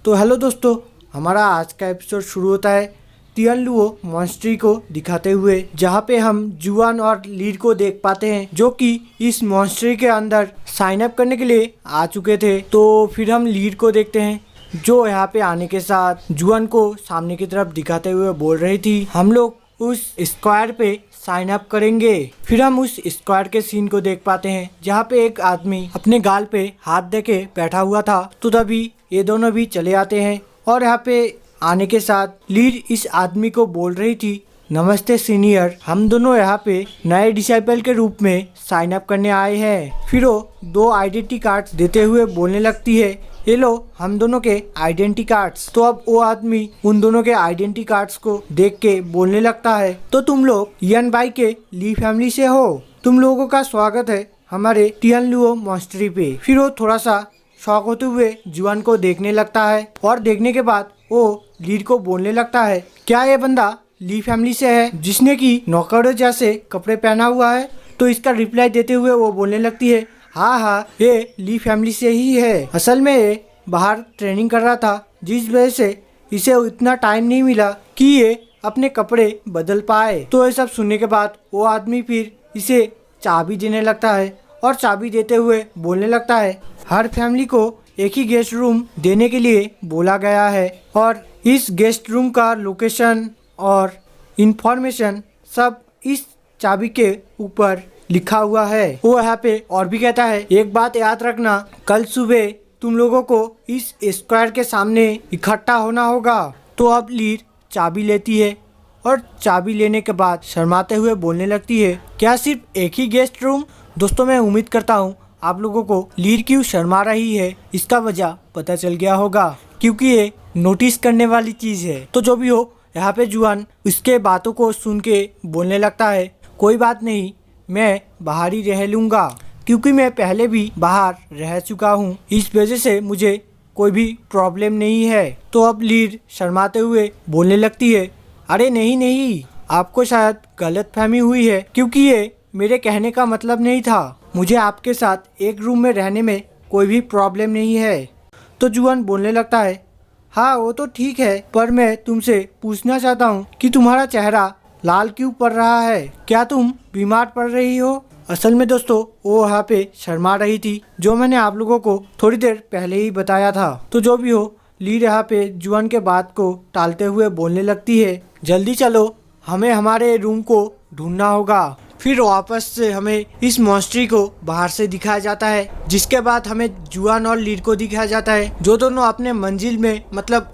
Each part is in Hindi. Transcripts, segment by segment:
तो हेलो दोस्तों, हमारा आज का एपिसोड शुरू होता है तियानलुओ मॉन्स्ट्री को दिखाते हुए, जहाँ पे हम जुआन और लीड को देख पाते हैं जो कि इस मॉन्स्ट्री के अंदर साइन अप करने के लिए आ चुके थे। तो फिर हम लीड को देखते हैं जो यहाँ पे आने के साथ जुआन को सामने की तरफ दिखाते हुए बोल रही थी हम लोग उस स्क्वायर पे साइन अप करेंगे। फिर हम उस स्क्वायर के सीन को देख पाते हैं जहाँ पे एक आदमी अपने गाल पे हाथ देके बैठा हुआ था। तो तभी ये दोनों भी चले आते हैं और यहाँ पे आने के साथ लीड इस आदमी को बोल रही थी, नमस्ते सीनियर, हम दोनों यहाँ पे नए डिसाइपल के रूप में साइन अप करने आए हैं। फिर वो 2 आइडेंटिटी कार्ड्स देते हुए बोलने लगती है, ये लो हम दोनों के आइडेंटिटी कार्ड्स। तो अब वो आदमी उन दोनों के आइडेंटिटी कार्ड्स को देख के बोलने लगता है, तो तुम लोग इयान बाई के ली फैमिली से हो, तुम लोगों का स्वागत है हमारे तियानलुओ मॉन्स्ट्री पे। फिर वो थोड़ा सा शॉक होते हुए जुआन को देखने लगता है और देखने के बाद वो लीड को बोलने लगता है, क्या ये बंदा ली फैमिली से है जिसने की नौकरों जैसे कपड़े पहना हुआ है? तो इसका रिप्लाई देते हुए वो बोलने लगती है, हाँ, ये ली फैमिली से ही है। असल में ये बाहर ट्रेनिंग कर रहा था, जिस वजह से इसे इतना टाइम नहीं मिला कि ये अपने कपड़े बदल पाए। तो ये सब सुनने के बाद वो आदमी फिर इसे चाबी देने लगता है और चाबी देते हुए बोलने लगता है, हर फैमिली को एक ही गेस्ट रूम देने के लिए बोला गया है और इस गेस्ट रूम का लोकेशन और इंफॉर्मेशन सब इस चाबी के ऊपर लिखा हुआ है। वो यहाँ पे और भी कहता है, एक बात याद रखना, कल सुबह तुम लोगों को इस स्क्वायर के सामने इकट्ठा होना होगा। तो अब लीड चाबी लेती है और चाबी लेने के बाद शर्माते हुए बोलने लगती है, क्या सिर्फ एक ही गेस्ट रूम? दोस्तों, मैं उम्मीद करता हूँ आप लोगों को लीड क्यों शर्मा रही है इसका वजह पता चल गया होगा, क्योंकि ये नोटिस करने वाली चीज है। तो जो भी हो, यहाँ पे जुआन उसके बातों को सुन के बोलने लगता है, कोई बात नहीं, मैं बाहर ही रह लूँगा, क्योंकि मैं पहले भी बाहर रह चुका हूँ, इस वजह से मुझे कोई भी प्रॉब्लम नहीं है। तो अब लीड शर्माते हुए बोलने लगती है, अरे नहीं, आपको शायद गलतफहमी हुई है, क्योंकि ये मेरे कहने का मतलब नहीं था। मुझे आपके साथ एक रूम में रहने में कोई भी प्रॉब्लम नहीं है। तो जुआन बोलने लगता है, हाँ वो तो ठीक है, पर मैं तुमसे पूछना चाहता हूँ कि तुम्हारा चेहरा लाल क्यों पड़ रहा है? क्या तुम बीमार पड़ रही हो? असल में दोस्तों, वो वहाँ पे शर्मा रही थी, जो मैंने आप लोगों को थोड़ी देर पहले ही बताया था। तो जो भी हो, लीड यहाँ पे जुआन के बात को टालते हुए बोलने लगती है, जल्दी चलो, हमें हमारे रूम को ढूंढना होगा। फिर वापस से हमें इस मॉन्स्ट्री को बाहर से दिखाया जाता है, जिसके बाद हमें जुआन और लीड को दिखाया जाता है, जो दोनों अपने मंजिल में मतलब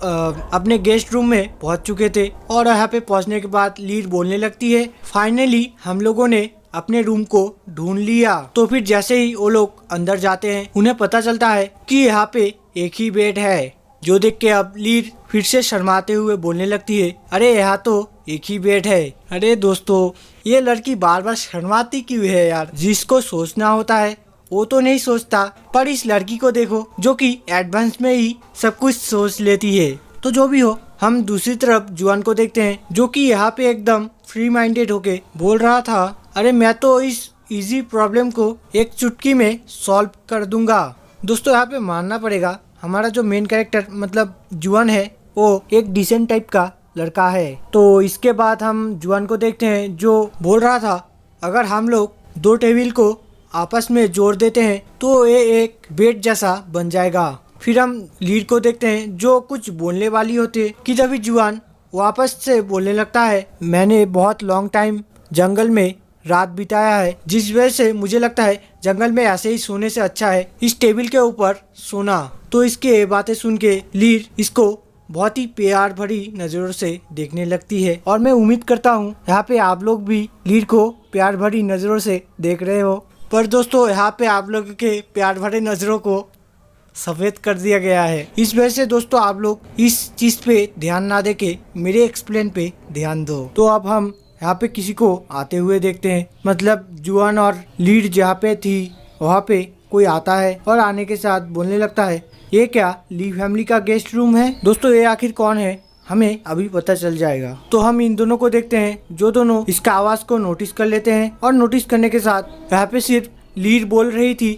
अपने गेस्ट रूम में पहुंच चुके थे। और यहाँ पे पहुंचने के बाद लीड बोलने लगती है, फाइनली हम लोगों ने अपने रूम को ढूंढ लिया। तो फिर जैसे ही वो लोग अंदर जाते हैं, उन्हें पता चलता है कि यहाँ पे एक ही बेड है, जो देख के अब लीड फिर से शर्माते हुए बोलने लगती है, अरे यहाँ तो एक ही बेड है। अरे दोस्तों, ये लड़की बार बार शर्माती क्यों है यार? जिसको सोचना होता है वो तो नहीं सोचता, पर इस लड़की को देखो जो कि एडवांस में ही सब कुछ सोच लेती है। तो जो भी हो, हम दूसरी तरफ जुआन को देखते हैं, जो कि यहाँ पे एकदम फ्री माइंडेड होके बोल रहा था, अरे मैं तो इस इजी प्रॉब्लम को एक चुटकी में सॉल्व कर दूंगा। दोस्तों, यहाँ पे मानना पड़ेगा, हमारा जो मेन कैरेक्टर मतलब जुआन है, वो एक डिसेंट टाइप का लड़का है। तो इसके बाद हम जुआन को देखते हैं, जो बोल रहा था, अगर हम लोग 2 टेबल को आपस में जोड़ देते हैं तो ये एक बेड जैसा बन जाएगा। फिर हम लीड को देखते हैं, जो कुछ बोलने वाली होती है कि तभी जुआन वापस से बोलने लगता है, मैंने बहुत लॉन्ग टाइम जंगल में रात बिताया है, जिस वजह से मुझे लगता है जंगल में ऐसे ही सोने से अच्छा है इस टेबल के ऊपर सोना। तो इसके बातें सुन के लीड इसको बहुत ही प्यार भरी नज़रों से देखने लगती है, और मैं उम्मीद करता हूँ यहाँ पे आप लोग भी लीड को प्यार भरी नज़रों से देख रहे हो। पर दोस्तों, यहाँ पे आप लोगों के प्यार भरे नज़रों को सफ़ेद कर दिया गया है, इस वजह से दोस्तों आप लोग इस चीज़ पे ध्यान ना दे के मेरे एक्सप्लेन पे ध्यान दो। तो अब हम यहाँ पे किसी को आते हुए देखते हैं, मतलब जुआन और लीड जहाँ पे थी वहाँ पे कोई आता है और आने के साथ बोलने लगता है, ये क्या ली फैमिली का गेस्ट रूम है? दोस्तों, ये आखिर कौन है हमें अभी पता चल जाएगा। तो हम इन दोनों को देखते हैं, जो दोनों इसका आवाज को नोटिस कर लेते हैं, और नोटिस करने के साथ यहाँ पे सिर्फ लीड बोल रही थी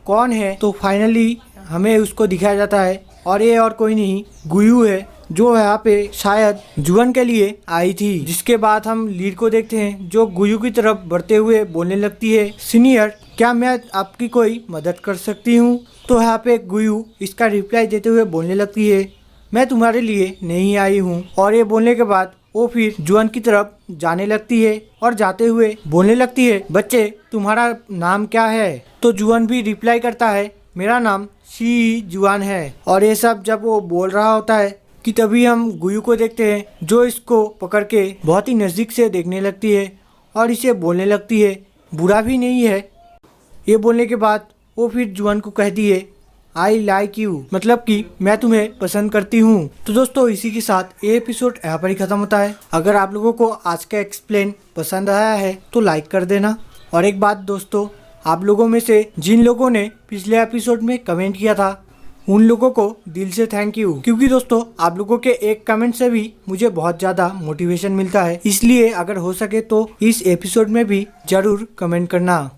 कौन है, तो फाइनली हमें उसको दिखाया जाता है और ये और कोई नहीं गुयू है जो यहाँ पे शायद जुआन के लिए आई थी। जिसके बाद हम लीर को देखते हैं जो गुयू की तरफ बढ़ते हुए बोलने लगती है, सीनियर क्या मैं आपकी कोई मदद कर सकती हूँ? तो यहाँ पे गुयू इसका रिप्लाई देते हुए बोलने लगती है, मैं तुम्हारे लिए नहीं आई हूँ। और ये बोलने के बाद वो फिर जुआन की तरफ जाने लगती है और जाते हुए बोलने लगती है, बच्चे तुम्हारा नाम क्या है? तो जुआन भी रिप्लाई करता है, मेरा नाम शी जुआन है। और ये सब जब वो बोल रहा होता है कि तभी हम गुयू को देखते हैं जो इसको पकड़ के बहुत ही नज़दीक से देखने लगती है और इसे बोलने लगती है, बुरा भी नहीं है। ये बोलने के बाद वो फिर जुआन को कहती है, आई लाइक यू, मतलब कि मैं तुम्हें पसंद करती हूँ। तो दोस्तों इसी के साथ ये एपिसोड यहाँ पर ही खत्म होता है। अगर आप लोगों को आज का एक्सप्लेन पसंद आया है तो लाइक कर देना। और एक बात दोस्तों, आप लोगों में से जिन लोगों ने पिछले एपिसोड में कमेंट किया था उन लोगों को दिल से थैंक यू, क्योंकि दोस्तों आप लोगों के एक कमेंट से भी मुझे बहुत ज़्यादा मोटिवेशन मिलता है। इसलिए अगर हो सके तो इस एपिसोड में भी ज़रूर कमेंट करना।